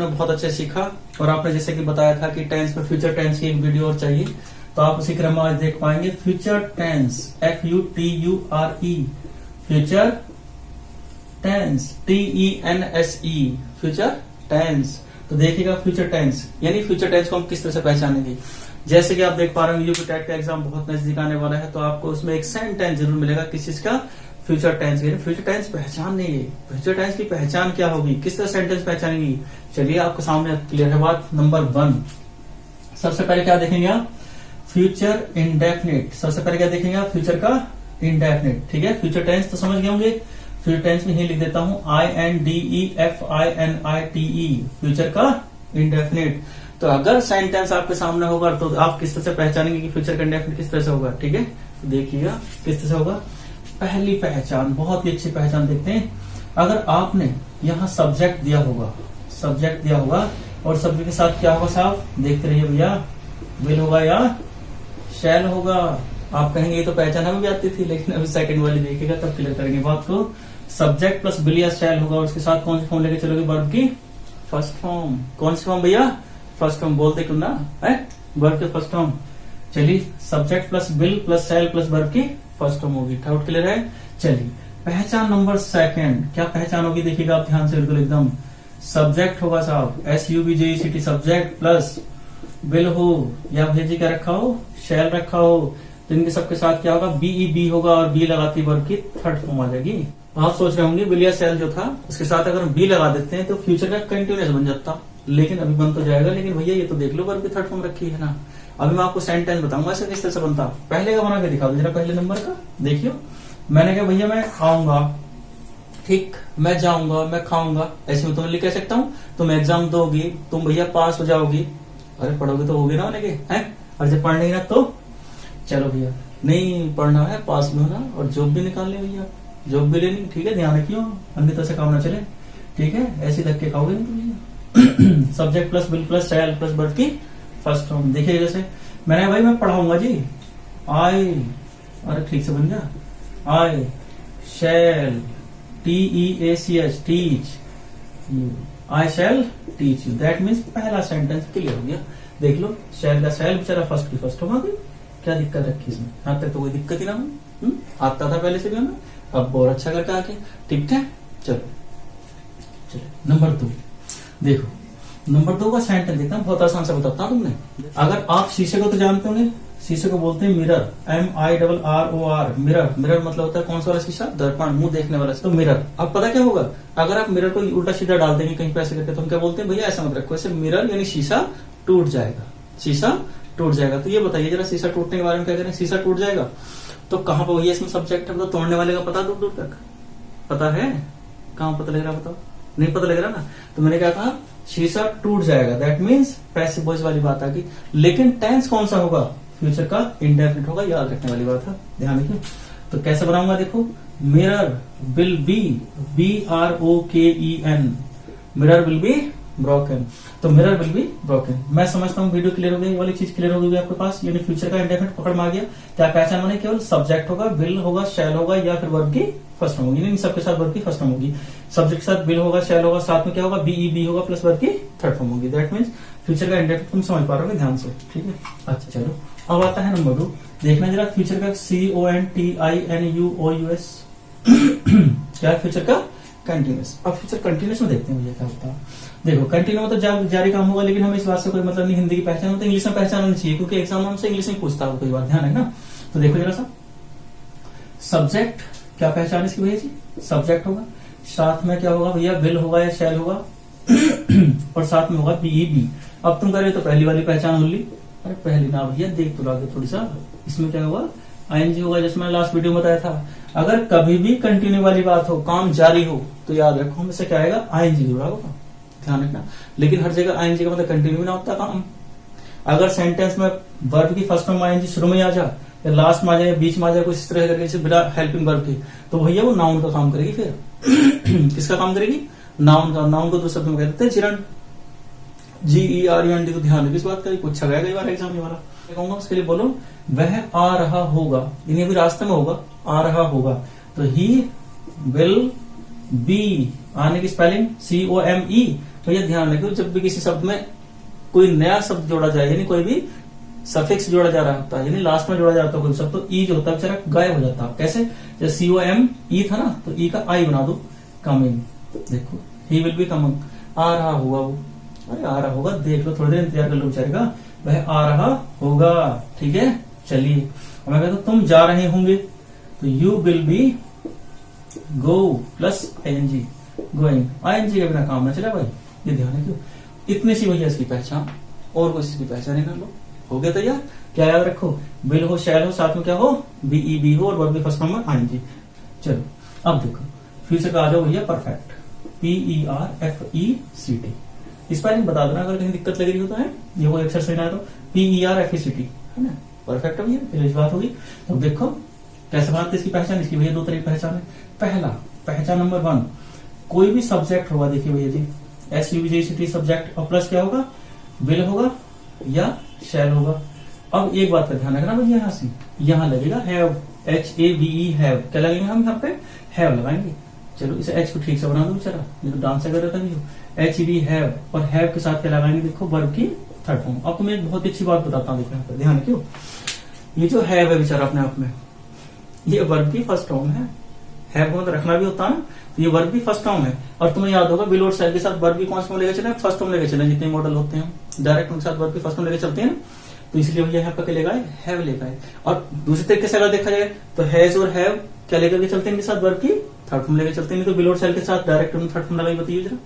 आपने बहुत अच्छे सीखा और आपने जैसे कि बताया था कि टेंस में फ्यूचर टेंस की एक वीडियो और चाहिए, तो आप उसी क्रम में आज देख पाएंगे future tense, FUTURE, future tense, TENSE, future tense. तो देखिएगा फ्यूचर टेंस यानी फ्यूचर टेंस को हम किस तरह से पहचानेंगे। जैसे कि आप देख पा रहे हैं यूपी टेट का एग्जाम बहुत नजदीक आने वाला है, तो आपको उसमें एक सेंटेंस जरूर मिलेगा किस चीज का, फ्यूचर टेंस। फ्यूचर टेंस पहचान नहीं है, फ्यूचर टेंस की पहचान क्या होगी, किस तरह सेंटेंस पहचानेंगी। चलिए आपके सामने क्लियर है बात। नंबर 1, सबसे पहले क्या देखेंगे आप, फ्यूचर इंडेफिनिट। सबसे पहले क्या देखेंगे आप, फ्यूचर का इंडेफिनिट। ठीक है, फ्यूचर टेंस तो समझ गए होंगे। फ्यूचर टेंस में ही लिख देता हूं INDEFINITE, फ्यूचर का इंडेफिनिट। तो अगर सेंटेंस आपके सामने होगा तो आप किस तरह से पहचानेंगे कि फ्यूचर का इंडेफिनिट किस तरह से होगा। ठीक है, तो देखिएगा किस तरह से होगा। पहली पहचान, बहुत ही अच्छी पहचान देखते हैं। अगर आपने यहाँ सब्जेक्ट दिया होगा, सब्जेक्ट दिया होगा और सब्जेक्ट के साथ क्या होगा साहब, देखते रहिए भैया, विल होगा या शैल होगा। आप कहेंगे ये तो पहचान हमें भी आती थी, लेकिन अभी सेकंड वाली देखिएगा तब क्लियर करेंगे बात को। सब्जेक्ट प्लस विल या शैल होगा और उसके साथ कौन सी फॉर्म लेके चलोगे, वर्ब की फर्स्ट फॉर्म। कौन सी फॉर्म भैया, फर्स्ट फॉर्म। बोलते क्यों ना है, वर्ब के फर्स्ट फॉर्म। चलिए subject plus will plus shell plus verb की फर्स्ट फॉर्म होगी। डाउट क्लियर है। चलिए पहचान नंबर 2, क्या पहचान होगी देखिएगा आप ध्यान से बिल्कुल एकदम। सब्जेक्ट होगा साहब SUBJECT, सब्जेक्ट प्लस विल हो या भेजी क्या रखा हो, शैल रखा हो, तो इनके सबके साथ क्या होगा, BEB होगा और बी लगाती वर्ब की थर्ड फॉर्म आ जाएगी। आप सोच रहे होंगे विल या शैल जो था उसके साथ अगर हम बी लगा देते हैं तो फ्यूचर का कंटिन्यूस बन जाता, लेकिन अभी बन तो जाएगा, लेकिन भैया ये तो देख लो वर्ब की थर्ड फॉर्म रखी है ना। अभी मैं आपको सेंटेंस बताऊंगा ऐसे किस तरह से बनता। पहले का बना के दिखा दो जरा, पहले नंबर का देखियो। मैंने कहा भैया मैं आऊंगा, ठीक, मैं जाऊंगा, मैं खाऊंगा, ऐसे में तुम्हें लिख कह सकता हूँ। तुम एग्जाम दोगी, तुम भैया पास हो जाओगी। अरे पढ़ोगे तो होगे ना होने के हैं, और जब पढ़ नहीं ना तो चलो भैया नहीं पढ़ना है, पास भी होना और जॉब भी निकाल ले भैया, जॉब भी लेनी। ठीक है, ध्यान रखियो अन्यथा से काम ना चले। ठीक है, ऐसे धक्के खाओगे नहीं तो भैया। Subject plus will plus shell plus verb की फर्स्ट फॉर्म। देखिए जैसे मैंने भाई मैं पढ़ाऊंगा जी, आई, अरे ठीक से बन गया, I shall TEACH, teach, I shall teach you. That means पहला सेंटेंस क्लियर हो गया। देख लो शैल का शैल बेचारा फर्स्ट की फर्स्ट होगा, क्या दिक्कत रखी इसमें, यहाँ तक तो कोई दिक्कत ही ना हो, आता था पहले से भी हमें, अब और अच्छा करके आके। ठीक है, चलो चलो नंबर 2 देखो। नंबर 2 का सेंटेंस देखना, बहुत आसान से बताता हूँ तुमने। अगर आप शीशे को तो जानते होंगे, शीशे को बोलते हैं मिरर, MIRROR, मिरर। मिरर मतलब होता है कौन सा वाला शीशा, दर्पण, मुंह देखने वाला। तो मिरर, अब पता क्या होगा, अगर आप मिरर को उल्टा सीधा डाल देंगे कहीं पैसे करके, तो हम क्या बोलते हैं भैया ऐसा मत रखो, ऐसे मिरर यानी शीशा टूट जाएगा, शीशा टूट जाएगा। तो ये बताइए जरा, शीशा टूटने के बारे में क्या करें, शीशा टूट जाएगा तो कहाँ पर भैया इसमें सब्जेक्ट है, मतलब तोड़ने वाले का पता दूर दूर तक पता है, कहाँ पता लग रहा बताओ, नहीं पता लग रहा ना। तो मैंने क्या कहा, शीशा टूट जाएगा, दैट मीन्स पैसिव वॉइस वाली बात आ गई। लेकिन टेंस कौन सा होगा, फ्यूचर का इंडेफिनिट होगा, याद रखने वाली बात है, ध्यान रखिए। तो कैसे बनाऊंगा देखो, mirror will be, BROKEN, mirror will be broken. तो मिरर विल बी ब्रोकन। मैं समझता हूँ वीडियो क्लियर हो गई, ये वाली चीज क्लियर हो गई आपके पास। यानी फ्यूचर का इंडेफिनिट पकड़ में आ गया। क्या पहचान बने, केवल सब्जेक्ट होगा, विल होगा, शैल होगा या फिर वर्ब की फर्स्ट फॉर्म होगी। इन सबके साथ वर्ब की फर्स्ट फॉर्म होगी। सब्जेक्ट के साथ विल होगा, शैल होगा, साथ में क्या होगा, BEB होगा प्लस वर्ब की थर्ड फॉर्म होगी। दैट मीन्स फ्यूचर का इंडेफिनिट तुम समझ पा रहे हो ध्यान से। ठीक है, अच्छा चलो अब आता है नंबर 2। देखना जरा फ्यूचर का CONTINUOUS क्या है, फ्यूचर का कंटिन्यूस। अब फ्यूचर कंटिन्यूस में देखते हैं मुझे क्या होता है। देखो कंटिन्यू मतलब जारी काम होगा, लेकिन हमें इस बात से कोई मतलब नहीं, हिंदी की पहचान होती है, इंग्लिश में पहचान होनी चाहिए, क्योंकि एग्जाम हमसे इंग्लिश में पूछता है, कोई बात ध्यान है ना। तो देखो जरा सा, सब्जेक्ट क्या पहचान इसकी भैया जी, सब्जेक्ट होगा, साथ में क्या होगा भैया, विल होगा या शैल होगा और साथ में होगा BEB। अब तुम करे तो पहली वाली पहचान होली, अरे पहली ना भैया, देख तो लागे थोड़ी सा, इसमें क्या होगा, ING होगा, जैसे मैंने लास्ट वीडियो में बताया था। अगर कभी भी कंटिन्यू वाली बात हो, काम जारी हो, तो याद रखो हमें से क्या आएगा, ING जुड़ा होगा, ध्यान रखना। लेकिन हर जगह ING का मतलब कंटिन्यू ना होता काम। अगर सेंटेंस में वर्ब की फर्स्ट में ING शुरू में आ जा या लास्ट में आ जाए, बीच में आ जाए, कुछ इस तरह करके बिना हेल्पिंग वर्ब की, तो भैया वो नाउन का काम करेगी। फिर किसका काम करेगी, नाउन का। नाउन को दो शब्द में कहते हैं चिरण, GERUND। तो ध्यान रखिए इस बात का, पूछा गया कई बार एग्जाम वाला। कहूंगा उसके लिए बोलो, वह आ रहा होगा, यानी अभी रास्ते में होगा, आ रहा होगा। तो ही विल बी, आने की स्पेलिंग COME तो ये ध्यान रखिए, जब भी किसी शब्द में कोई नया शब्द जोड़ा जाए, यानी कोई भी सफिक्स जोड़ा जा रहा होता है, यानी लास्ट में जोड़ा जाता है कोई शब्द, तो ई जो होता है बेचारा गायब हो जाता है। कैसे? जैसे COME था ना, तो ई का आई बना दो, कमिंग। देखो ही विल बी कमिंग, आ रहा होगा वो, अरे आ रहा होगा, देख लो, थोड़ी देर इंतजार कर लो बेचारे का, वह आ रहा होगा। ठीक है, चलिए अब मैं कहता हूं तुम जा रहे होंगे, तो you will be go plus ING, going. ING के बिना काम ना चला भाई, ये ध्यान है। क्यों? इतनी सी भैया इसकी पहचान, और कुछ इसकी पहचान ही ना लो। हो गया तैयार? क्या याद रखो? विल हो, शैल हो, साथ में क्या हो? BE हो, और वर्ब भी फर्स्ट फॉर्म में ING। चलो अब देखो फ्यूचर का आ जाओ भैया परफेक्ट, PERFECT। इस बार बता देना अगर कहीं दिक्कत लग रही हो तो, है ये वो एक्सरसाइज आया तो PERFECT है ना, परफेक्ट भैया, फिर बात होगी। तो देखो कैसे बनाते इसकी पहचान। इसकी भैया दो तरह की पहचान है। पहला पहचान नंबर 1, कोई भी सब्जेक्ट होगा, देखिए भैया जी, SUBJECT सब्जेक्ट, और प्लस क्या होगा? विल होगा या शैल होगा। अब एक बात का ध्यान रखना भैया, यहां से यहां लगेगा हैव, HAVE हैव। क्या लगेंगे हम यहाँ पे? हैव लगाएंगे। चलो इसे एच को ठीक से बना दो बेचारा, ये तो डांस कर रहा था नहीं। HED हैव, और हैव के साथ क्या लगाएंगे? देखो वर्ब की थर्ड फॉर्म। अब तुम्हें एक बहुत अच्छी बात बताता हूँ, देखो यहाँ पर ध्यान। क्यों? ये जो हैव है बेचारा अपने आप में, ये वर्ब की फर्स्ट फॉर्म है। हैव को तो रखना भी होता है ना, तो ये वर्ब की फर्स्ट फॉर्म है। और तुम्हें याद होगा विल और शैल के साथ वर्ब की कौन सा फॉर्म लेके चले? फर्स्ट फॉर्म लेके चले। जितने मॉडल होते हैं डायरेक्ट उनके साथ वर्ब की फर्स्ट फॉर्म लेके चलते हैं, तो इसलिए भैया यहाँ पर क्या लेगा? हैव लेगा है। और दूसरे तरीके से अगर देखा जाए तो हैज और हैव क्या लेकर के चलते हैं? इनके साथ वर्ब की थर्ड फॉर्म लेके चलते हैं। नहीं तो विल और शैल के साथ डायरेक्ट उन्होंने थर्ड फॉर्म लगाई, बताइए जरा,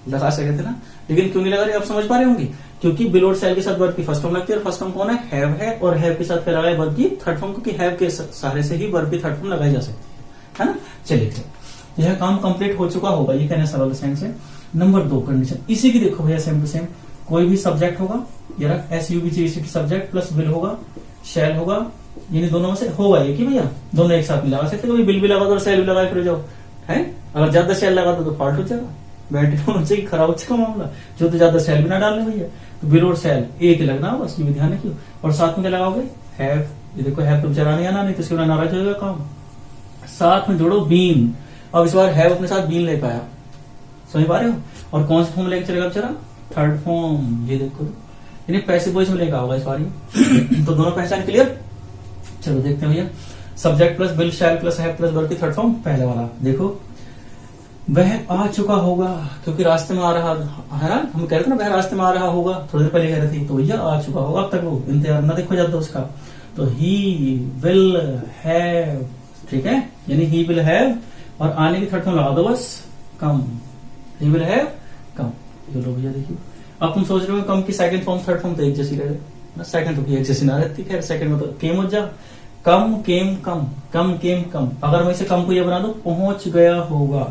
लगा सके थे ना। लेकिन क्यों नहीं लगा रहे? आप समझ पा रहे होंगे, क्योंकि विल और शैल के साथ वर्ब की फर्स्ट फॉर्म लगती है, और फर्स्ट फॉर्म कौन है? हैव है, और हैव के साथ क्या लगाए? वर्ब की थर्ड फॉर्म, क्योंकि हैव के सहारे से ही वर्ब की थर्ड फॉर्म लगाई जा सकती है ना। चलिए यह काम कंप्लीट हो चुका होगा, ये कहना सवाल साइंस है। नंबर 2 कंडीशन इसी की देखो भैया, सेम टू सेम। कोई भी सब्जेक्ट होगा, SUBJECT सब्जेक्ट प्लस विल होगा, शैल होगा, यानी दोनों में से होगा ये कि भैया दोनों एक साथ में लगा सकते। कभी विल भी लगा दो और शैल भी लगा फिर जाओ, है। अगर ज्यादा शैल लगा दो तो फाल्ट हो जाएगा, बैटरी होना चाहिए, खराब हो जाएगा मामला। जो तो ज्यादा शैल भी ना डालने भैया, तो विल और शैल एक ही लगना, बस ये भी ध्यान रखियो। और साथ में क्या लगाओगे? हैव। ये देखो हैव तो बेचारा नहीं आना, नहीं तो इसके बिना नाराज हो जाएगा काम। साथ में जोड़ो बीन। अब इस बार हैव अपने साथ बीन ले पाया, समझ पा रहे हो? और कौन सा फॉर्म लेके चलेगा बेचारा? Third form. ये देखो, यानी पैसिव वॉइस में लेकर होगा इस बार ये। तो दोनों पहचान क्लियर। चलो देखते हैं भैया, subject plus will shell plus have plus verb की थर्ड फॉर्म। पहले वाला देखो, वह आ चुका होगा, क्योंकि रास्ते में आ रहा है ना, हम कह रहे थे ना वह रास्ते में आ रहा होगा, थोड़ी देर पहले कह रहे थे, तो भैया आ चुका होगा। अब तक वो इंतजार ना देखो जाता उसका, तो ही विल हैव, ठीक है, यानी ही विल हैव, और आने की थर्ड फॉर्म लगा दो बस, कम। ही विल हैव कम। चलो भैया देखिए, अब तुम सोच रहे हो कम की सेकंड फॉर्म थर्ड फॉर्म तो एक जैसी रहे ना, सेकंड तो एक जैसी ना रहती, खैर सेकंड में तो केम हो जा, कम केम कम, कम केम कम। अगर मैं इसे कम को ये बना दूं, पहुंच गया होगा,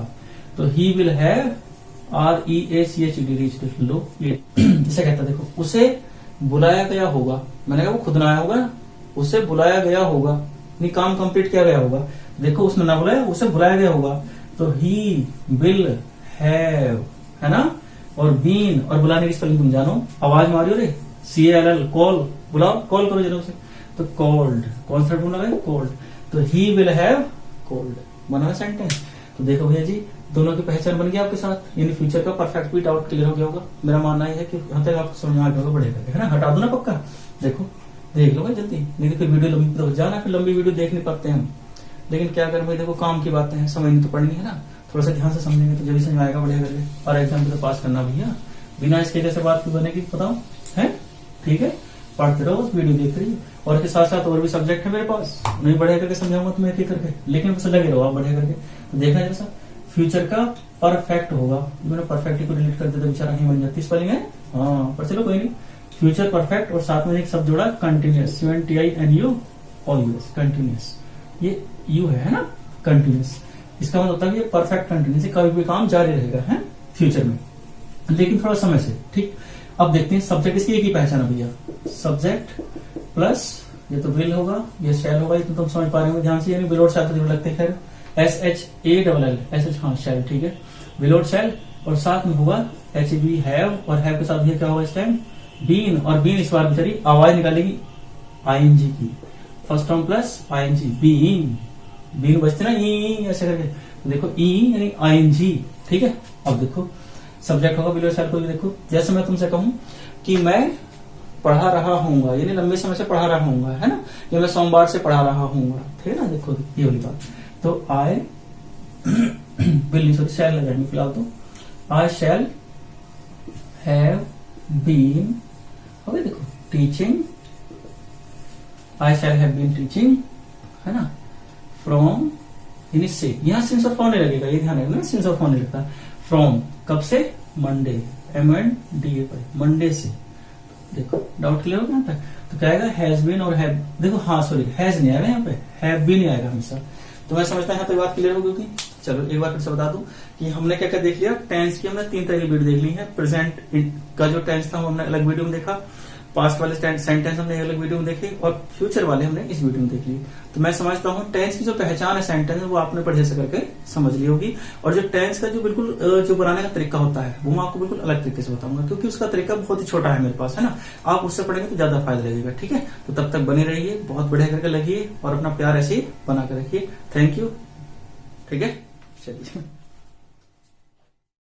तो he will have REACHED reached. लो इसे कहता देखो, उसे बुलाया गया होगा, मैंने कहा वो खुद ना आया होगा ना, उसे बुलाया गया होगा, नहीं काम कंप्लीट किया गया होगा। देखो उसने ना बुलाया, उसे बुलाया गया होगा, तो ही विल हैव, है ना। और बीन, और बुलाने की स्पेलिंग तुम जानो, आवाज मारियो रे, CALL, कॉल, बुलाओ, कॉल करो जरा उसे, तो कॉल्ड, कौन सा ढूंढ लगा? कॉल्ड। तो ही विल हैव कॉल्ड, बना सेंटेंस। तो देखो भैया जी, दोनों की पहचान बन गई आपके साथ, यानी फ्यूचर का परफेक्ट भी डाउट क्लियर हो गया होगा। मेरा मानना है कि यहाँ तक आपको समझ में आ गया होगा, बढ़ेगा, है ना। हटा दो ना पक्का, देखो देख लो भाई जल्दी, नहीं तो फिर वीडियो लंबी हो जाना, फिर लंबी वीडियो देख नहीं पाते हम। लेकिन क्या करें भाई, देखो काम की बातें हैं, समझनी तो पड़नी है ना, थोड़ा सा ध्यान से समझेंगे तो जब भी समझ आएगा, बढ़िया करके। और एग्जाम तो पास करना भैया, बिना इसके जैसे बात की बनेगी बताओ, है ठीक है। पढ़ते रहो, उस वीडियो देख रही, और इसके साथ साथ और भी सब्जेक्ट है मेरे पास, नहीं बढ़िया करके समझाऊंगा तुम्हें एक एक करके, लेकिन बस लगे रहो आप बढ़िया करके। तो देखना जैसा फ्यूचर का परफेक्ट होगा, मैंने परफेक्ट को डिलीट कर दिया तो बेचारा नहीं बन जाती स्पेलिंग है, हाँ पर चलो कोई नहीं। फ्यूचर परफेक्ट, और साथ में एक शब्द जोड़ा कंटिन्यूस, CONTINUOUS, कंटिन्यूस, ये यू है ना, कंटिन्यूस। इसका मतलब होता है कि परफेक्ट कंटिन्यूस, कभी भी काम जारी रहेगा है फ्यूचर में, लेकिन थोड़ा समय से, ठीक। अब देखते हैं सब्जेक्ट, इसकी एक ही पहचान है भैया, सब्जेक्ट प्लस ये तो विल होगा, ये शैल होगा, ये तो तुम समझ पा रहे हो ध्यान से, यानी विल और शैल तो जरूर लगते हैं, खैर SHALL, SH, हाँ शैल, ठीक है, विल और शैल, और साथ में होगा HB हैव, और हैव के साथ भी क्या होगा इस टाइम? बीन, और बीन इस बार बेचारी आवाज निकालेगी ING की, first term plus ING, been, been बचते ना ई ऐसे करके, तो देखो ई यानी ING, ठीक है। अब देखो सब्जेक्ट होगा बिलो शैल को भी देखो। जैसे मैं तुमसे कहूं कि मैं पढ़ा रहा हूंगा, यानी लंबे समय से पढ़ा रहा हूंगा, है ना, या मैं सोमवार से पढ़ा रहा हूंगा, ठीक है ना, देखो ये वाली बात। तो आई विल, सॉरी शैल लगाएंगे फिलहाल, तो I shall have been, okay देखो teaching, I shall have been teaching, है ना, फ्रॉम, यानी से, यहां सिंस और फॉर नहीं लगेगा, ये ध्यान रखना, सिंस और फॉर नहीं लगता। फ्रॉम कब से, मंडे, MNDA पर, मंडे से। देखो डाउट क्लियर हो गया यहाँ पे। तो क्या आएगा, हैज बीन और हैव, देखो हाँ सॉरी हैज नहीं आएगा यहाँ पे, हैव बीन ही आएगा हमेशा। तो मैं समझता हूँ यहाँ पे बात क्लियर हो गई। चलो एक बार फिर से बता दूं कि हमने क्या क्या देख लिया। टेंस की हमने 3 तरह की वीडियो देख ली है। प्रेजेंट का जो टेंस था वो हमने अलग वीडियो में देखा, पास्ट वाले सेंटेंस हमने अलग वीडियो में देखे, और फ्यूचर वाले हमने इस वीडियो में देख ली। तो मैं समझता हूँ टेंस की जो पहचान है सेंटेंस, वो आपने बढ़िया से करके समझ ली होगी। और जो टेंस का जो बिल्कुल जो बनाने का तरीका होता है वो मैं आपको बिल्कुल अलग तरीके से बताऊंगा, क्योंकि उसका तरीका बहुत ही छोटा है मेरे पास, है ना। आप उससे पढ़ेंगे तो ज्यादा फायदा लगेगा, ठीक है। तो तब तक बने रहिए, बहुत बढ़िया करके लगिए और अपना प्यार ऐसे ही बना कर रखिए। थैंक यू, ठीक है, चलिए।